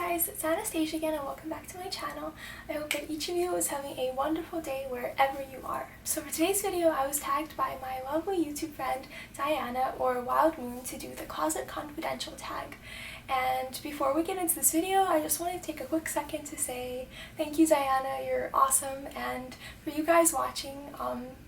guys, it's Anastasia again and welcome back to my channel. I hope that each of you is having a wonderful day wherever you are. So for today's video, I was tagged by my lovely YouTube friend Diana, or Wild Moon, to do the Closet Confidential tag. And before we get into this video, I just want to take a quick second to say thank you, Diana, you're awesome. And for you guys watching,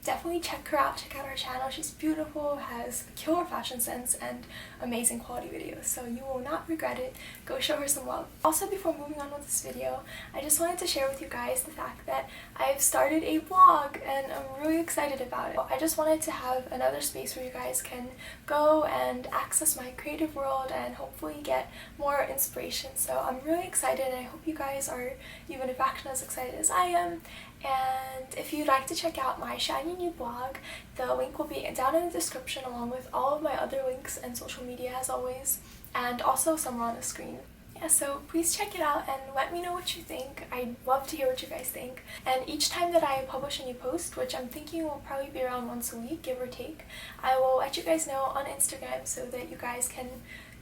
definitely check her out, check out her channel. She's beautiful, has a killer fashion sense, and amazing quality videos, so you will not regret it. Go show her some love. Also, before moving on with this video, I just wanted to share with you guys the fact that I've started a blog and I'm really excited about it. I just wanted to have another space where you guys can go and access my creative world and hopefully get more inspiration. So I'm really excited and I hope you guys are even a fraction as excited as I am. And if you'd like to check out my shiny new blog, the link will be down in the description along with all of my other links and social media as always, and also somewhere on the screen. Yeah, so please check it out and let me know what you think. I'd love to hear what you guys think. And each time that I publish a new post, which I'm thinking will probably be around once a week, give or take, I will let you guys know on Instagram so that you guys can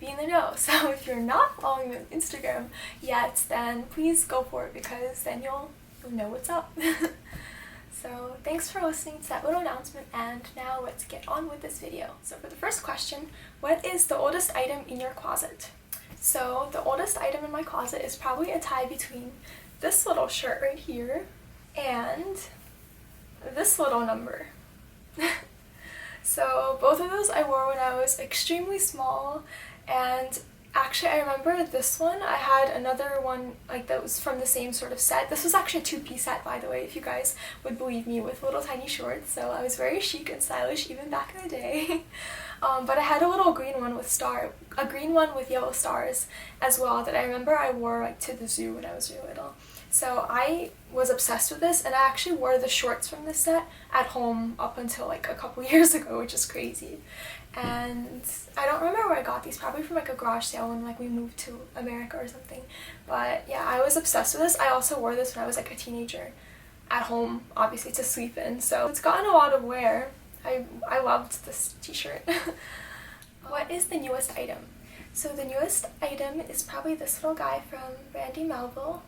be in the know. So if you're not following me on Instagram yet, then please go for it, because then you'll know what's up. So thanks for listening to that little announcement, and now let's get on with this video. So for the first question, what is the oldest item in your closet? So the oldest item in my closet is probably a tie between this little shirt right here and this little number. So both of those I wore when I was extremely small, and actually I remember this one, I had another one like that was from the same sort of set. This was actually a two-piece set, by the way, if you guys would believe me, with little tiny shorts, so I was very chic and stylish even back in the day. But I had a little green one with yellow stars as well that I remember I wore like to the zoo when I was really little. So I was obsessed with this, and I actually wore the shorts from this set at home up until like a couple years ago, which is crazy. And I don't remember where I got these, probably from like a garage sale when like we moved to America or something. But yeah, I was obsessed with this. I also wore this when I was like a teenager at home, obviously to sleep in, so it's gotten a lot of wear. I loved this t-shirt. What is the newest item? So the newest item is probably this little guy from Brandy Melville.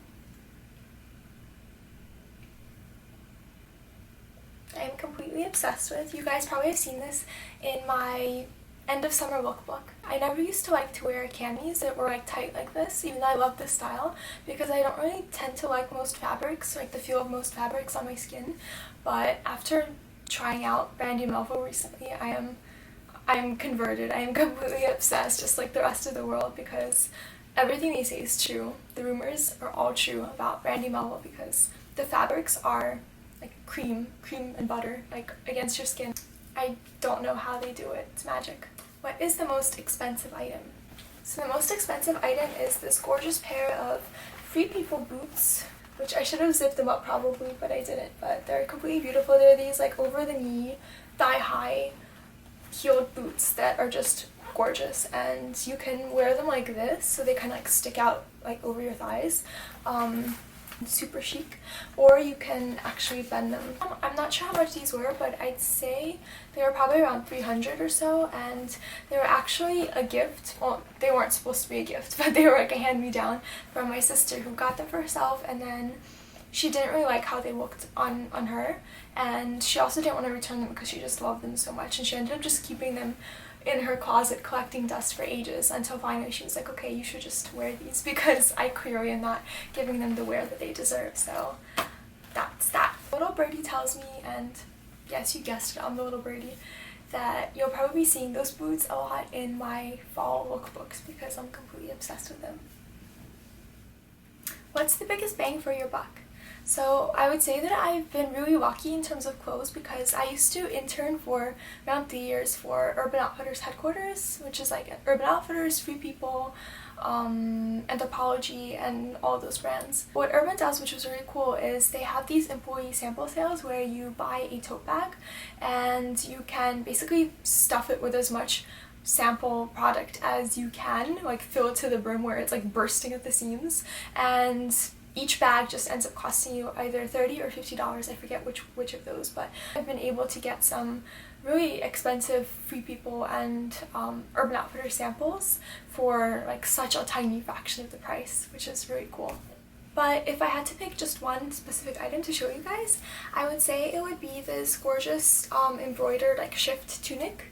I'm completely obsessed with. You guys probably have seen this in my end of summer lookbook. I never used to like to wear camis that were like tight like this, even though I love this style, because I don't really tend to like most fabrics, like the feel of most fabrics on my skin. But after trying out Brandy Melville recently, I am converted. I am completely obsessed, just like the rest of the world, because everything they say is true. The rumors are all true about Brandy Melville, because the fabrics are like cream and butter, like against your skin. I don't know how they do it. It's magic. What is the most expensive item? So the most expensive item is this gorgeous pair of Free People boots, which I should have zipped them up probably, but I didn't. But they're completely beautiful. They're these like over the knee, thigh high heeled boots that are just gorgeous, and you can wear them like this, so they kind of like stick out like over your thighs. Super chic, or you can actually bend them. I'm not sure how much these were, but I'd say they were probably around 300 or so, and they were actually a gift. Well, they weren't supposed to be a gift, but they were like a hand-me-down from my sister, who got them for herself, and then she didn't really like how they looked on her, and she also didn't want to return them because she just loved them so much, and she ended up just keeping them in her closet collecting dust for ages, until finally she was like, okay, you should just wear these, because I clearly am not giving them the wear that they deserve. So that's that. Little birdie tells me, and yes, you guessed it, I'm the little birdie, that you'll probably be seeing those boots a lot in my fall lookbooks, because I'm completely obsessed with them. What's the biggest bang for your buck? So I would say that I've been really lucky in terms of clothes, because I used to intern for around 3 years for Urban Outfitters headquarters, which is like Urban Outfitters, Free People, Anthropology, and all of those brands. What Urban does, which was really cool, is they have these employee sample sales where you buy a tote bag and you can basically stuff it with as much sample product as you can, like fill it to the brim where it's like bursting at the seams, and each bag just ends up costing you either $30 or $50, I forget which of those, but I've been able to get some really expensive Free People and Urban Outfitters samples for like such a tiny fraction of the price, which is really cool. But if I had to pick just one specific item to show you guys, I would say it would be this gorgeous embroidered like shift tunic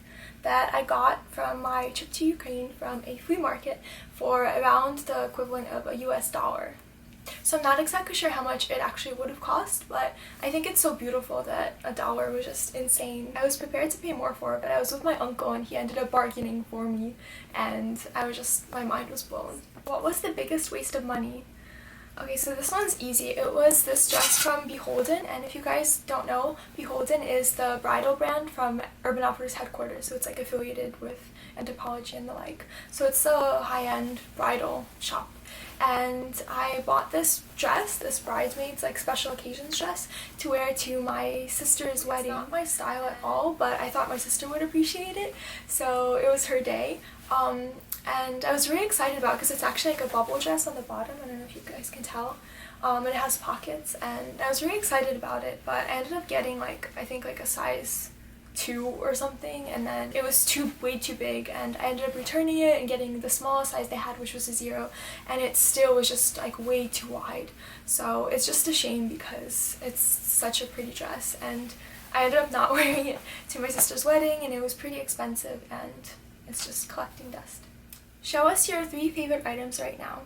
that I got from my trip to Ukraine from a flea market for around the equivalent of a US dollar. So I'm not exactly sure how much it actually would have cost, but I think it's so beautiful that $1 was just insane. I was prepared to pay more for it, but I was with my uncle and he ended up bargaining for me, and my mind was blown. What was the biggest waste of money? Okay, so this one's easy. It was this dress from Beholden, and if you guys don't know, Beholden is the bridal brand from Urban Outfitters headquarters, so it's like affiliated with Anthropologie and the like. So it's a high-end bridal shop. And I bought this dress, this bridesmaid's like special occasions dress, to wear to my sister's wedding. It's not my style at all, but I thought my sister would appreciate it, so it was her day. And I was really excited about it because it's actually like a bubble dress on the bottom. I don't know if you guys can tell. And it has pockets, and I was really excited about it, but I ended up getting like, I think like a size 2 or something, and then it was way too big, and I ended up returning it and getting the smallest size they had, which was a 0, and it still was just like way too wide. So it's just a shame because it's such a pretty dress, and I ended up not wearing it to my sister's wedding, and it was pretty expensive, and it's just collecting dust. Show us your 3 favorite items right now.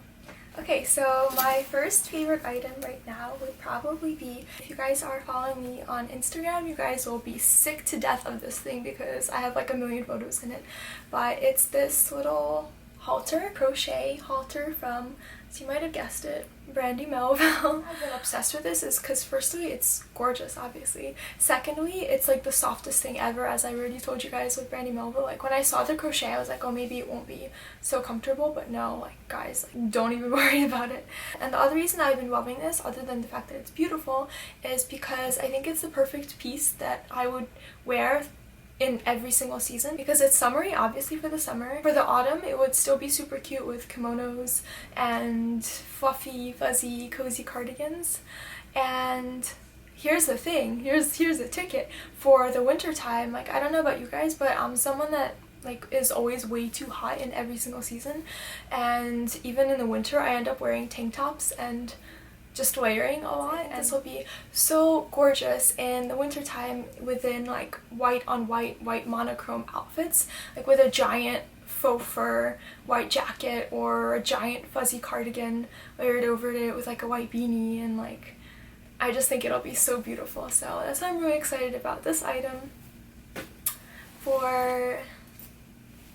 Okay, so my first favorite item right now would probably be, if you guys are following me on Instagram, you guys will be sick to death of this thing because I have like a million photos in it. But it's this little halter, crochet halter from, so you might have guessed it, Brandy Melville. I've been obsessed with this is because firstly it's gorgeous, obviously. Secondly, it's like the softest thing ever, as I already told you guys with Brandy Melville. Like when I saw the crochet, I was like, oh, maybe it won't be so comfortable, but no, like guys, like, don't even worry about it. And the other reason I've been loving this, other than the fact that it's beautiful, is because I think it's the perfect piece that I would wear in every single season, because it's summery, obviously, for the summer. For the autumn, it would still be super cute with kimonos and fluffy, fuzzy, cozy cardigans. And here's the thing, here's the ticket. For the winter time, like, I don't know about you guys, but I'm someone that like is always way too hot in every single season, and even in the winter I end up wearing tank tops and just layering a lot, and this will be so gorgeous in the wintertime within like white on white monochrome outfits, like with a giant faux fur white jacket or a giant fuzzy cardigan layered over it with like a white beanie, and like I just think it'll be so beautiful. So that's why I'm really excited about this item. For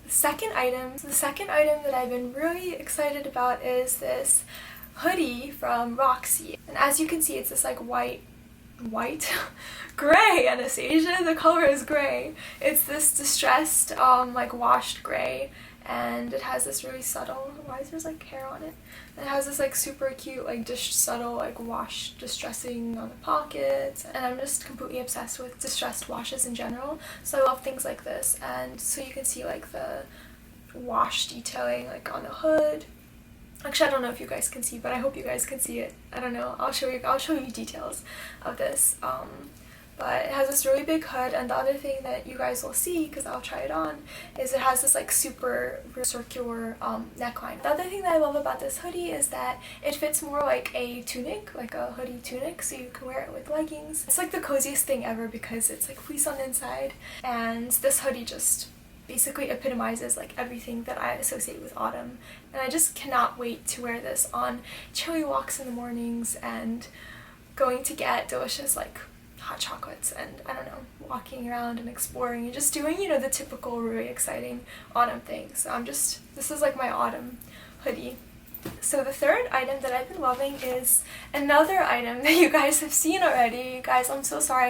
the second item that I've been really excited about is this hoodie from Roxy, and as you can see, it's this like white gray, Anastasia, the color is gray. It's this distressed like washed gray, and it has this really subtle, why is there's like hair on it? It has this like super cute like just subtle like wash distressing on the pockets, and I'm just completely obsessed with distressed washes in general, so I love things like this. And so you can see like the wash detailing like on the hood. Actually, I don't know if you guys can see, but I hope you guys can see it. I don't know. I'll show you details of this. But it has this really big hood, and the other thing that you guys will see, because I'll try it on, is it has this like super circular neckline. The other thing that I love about this hoodie is that it fits more like a tunic, like a hoodie tunic, so you can wear it with leggings. It's like the coziest thing ever because it's like fleece on the inside, and this hoodie just basically epitomizes like everything that I associate with autumn, and I just cannot wait to wear this on chilly walks in the mornings and going to get delicious like hot chocolates, and I don't know, walking around and exploring and just doing, you know, the typical really exciting autumn things. So this is like my autumn hoodie. So the third item that I've been loving is another item that you guys have seen already. You guys, I'm so sorry,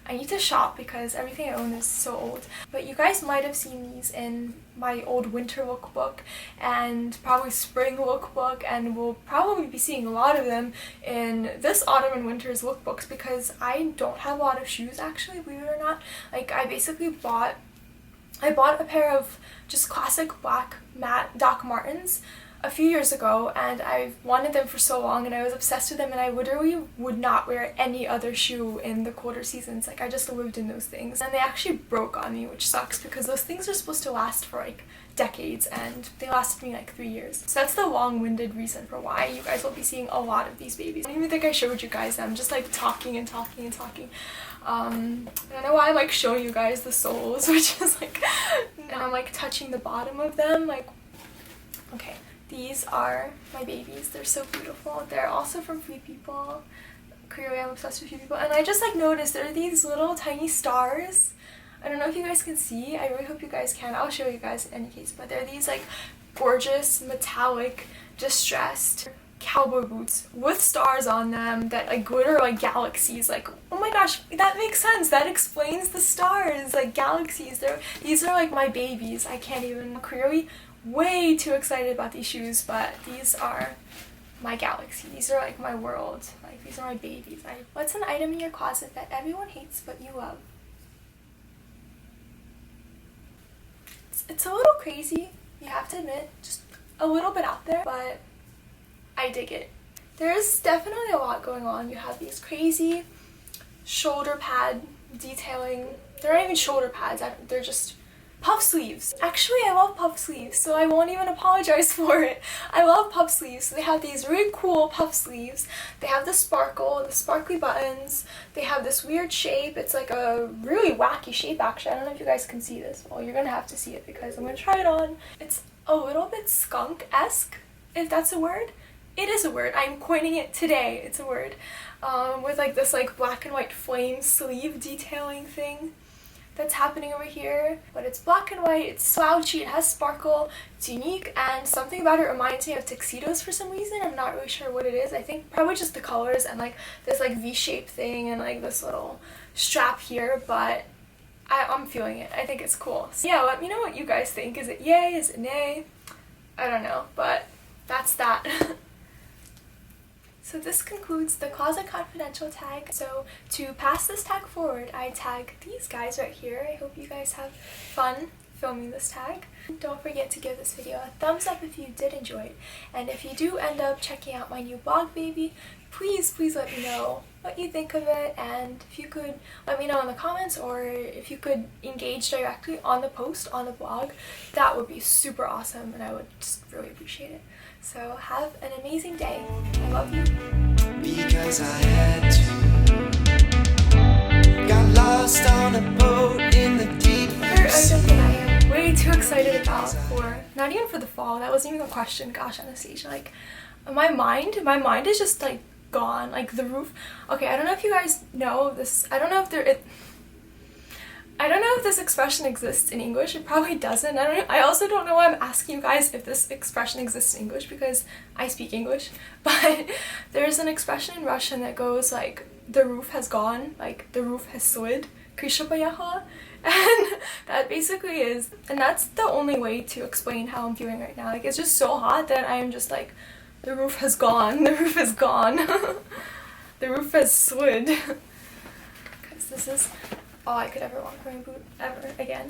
I need to shop because everything I own is so old. But you guys might have seen these in my old winter lookbook and probably spring lookbook, and we'll probably be seeing a lot of them in this autumn and winter's lookbooks because I don't have a lot of shoes, actually, believe it or not. Like, I basically bought a pair of just classic black matte Doc Martens a few years ago, and I've wanted them for so long, and I was obsessed with them, and I literally would not wear any other shoe in the colder seasons. Like, I just lived in those things, and they actually broke on me, which sucks because those things are supposed to last for like decades, and they lasted me like 3 years. So that's the long-winded reason for why you guys will be seeing a lot of these babies. I don't even think I showed you guys them, just like talking and talking and talking. I don't know why I'm like showing you guys the soles, which is like, and I'm like touching the bottom of them, like, okay. These are my babies. They're so beautiful. They're also from Free People. Clearly I'm obsessed with Free People. And I just like noticed there are these little tiny stars. I don't know if you guys can see. I really hope you guys can. I'll show you guys in any case. But they're these like gorgeous, metallic, distressed cowboy boots with stars on them that like glitter like galaxies. Like, oh my gosh, that makes sense. That explains the stars. Like galaxies. These are like my babies. I can't even. Clearly way too excited about these shoes, but these are my galaxy. These are like my world. Like, these are my babies. What's an item in your closet that everyone hates but you love? It's a little crazy, you have to admit, just a little bit out there, but I dig it. There's definitely a lot going on. You have these crazy shoulder pad detailing. They're not even shoulder pads, they're just puff sleeves. Actually, I love puff sleeves, so I won't even apologize for it. I love puff sleeves. So they have these really cool puff sleeves. They have the sparkle, the sparkly buttons. They have this weird shape. It's like a really wacky shape, actually. I don't know if you guys can see this. Well, you're gonna have to see it because I'm gonna try it on. It's a little bit skunk-esque, if that's a word. It is a word. I'm coining it today. It's a word. With like this like black and white flame sleeve detailing thing that's happening over here, but it's black and white, it's slouchy, it has sparkle, it's unique, and something about it reminds me of tuxedos for some reason. I'm not really sure what it is. I think probably just the colors and like this like V-shaped thing and like this little strap here, but I'm feeling it. I think it's cool. So yeah, let me know what you guys think. Is it yay? Is it nay? I don't know, but that's that. So this concludes the Closet Confidential tag. So to pass this tag forward, I tag these guys right here. I hope you guys have fun filming this tag. Don't forget to give this video a thumbs up if you did enjoy it. And if you do end up checking out my new blog baby, please let me know what you think of it, and if you could let me know in the comments, or if you could engage directly on the post on the blog, that would be super awesome and I would just really appreciate it. So have an amazing day. I love you. Because I had to. Got lost on a boat in the deep blue sea. Something I am way too excited about for, not even for the fall, that wasn't even a question. Gosh, Anastasia, like my mind is just like gone. Like the roof. Okay, I don't know if you guys know this. I don't know if this expression exists in English. It probably doesn't. I also don't know why I'm asking you guys if this expression exists in English, because I speak English. But there's an expression in Russian that goes like, the roof has gone, like the roof has slid, крыша поехала. And that basically is, and that's the only way to explain how I'm feeling right now. Like, it's just so hot that I am just like, the roof has gone, the roof has gone. The roof has slid. Because this is all I could ever want from a boot ever again.